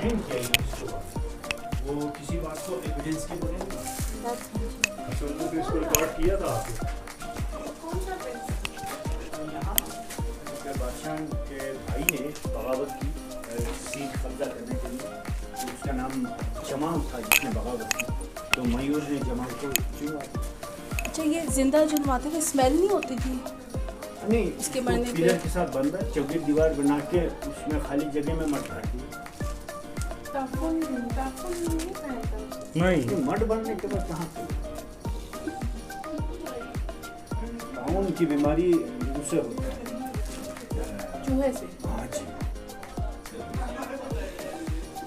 Find किया इसको, वो किसी बात को एविडेंस के बगैर नहीं। अच्छा, उनको तो इसको रिकॉर्ड किया था आपने? कौन सा प्रिंस? यहाँ बादशाह के भाई ने बगावत की सीट कब्जा करने के लिए, तो उसका नाम जमाल था जिसने बगावत की, तो मयूर ने जमाल को चुना। अच्छा, ये जिंदा जुलवाते थे, स्मेल नहीं होती थी? नहीं, उसके मरने पे पिलर के साथ बंद है, चौकी दीवार बना के उसमें खाली जगह में मट रखी। नहीं, मड बनने के बाद कहाँ से ताउन की बीमारी उससे होती है, चूहे से। हाँ जी,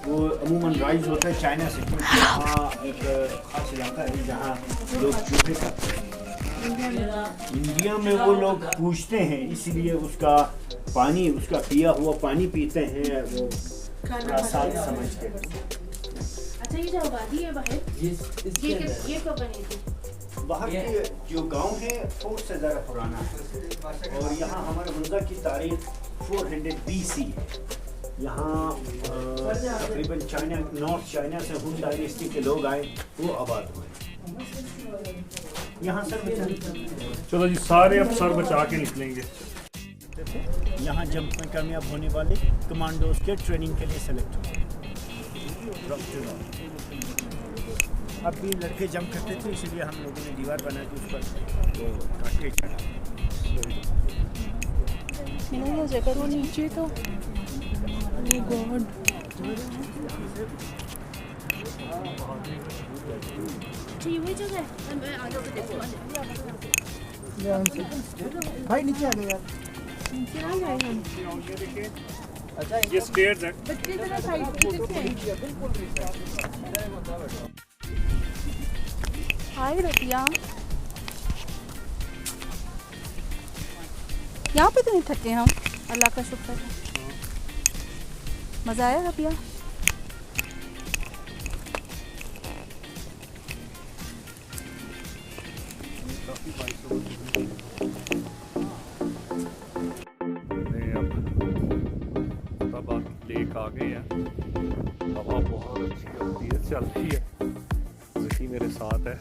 वो अमूमन राइज होता है चाइना से, क्योंकि वहाँ एक खास इलाका है जहाँ लोग चूहे खाते हैं। इंडिया में वो लोग पूछते हैं, इसलिए उसका पानी, उसका पिया हुआ पानी पीते हैं, वो प्रसाद समझते हैं। अच्छा, ये जो आबादी है बाहर, ये कब बनी थी? बाहर के जो गांव है फोर्ट से ज़रा पुराना है, और यहाँ हमारे मुंजा की तारीख 400 BC है। यहाँ तकरीबन चाइना, नॉर्थ चाइना से हुन डायनेस्टी के लोग आए, वो आबाद हुए यहाँ। सर चलो जी, सारे अब सर बचा के निकलेंगे। यहाँ जंप में कामयाब होने वाले कमांडोज के ट्रेनिंग के लिए सेलेक्ट हुए। अब भी लड़के जंप करते थे, इसलिए हम लोगों ने दीवार बना दी उस पर, तो काटे चढ़ा। वो जगह वो नीचे तो गॉड। जी वही जगह है, मैं आगे से देखूंगा। भाई नीचे आ गए यार, नीचे आ जाए हम। अच्छा ये स्टेयर्स हैं। बच्चे जरा साइड पे देखते हैं। हाय रतिया, यहाँ पे तो नहीं थके हम, अल्लाह का शुक्र है। मज़ा आया रतिया? अत्ताबाद लेक आ गए हैं, हवा बहुत अच्छी होती है, चल रही है। ज़की मेरे साथ है।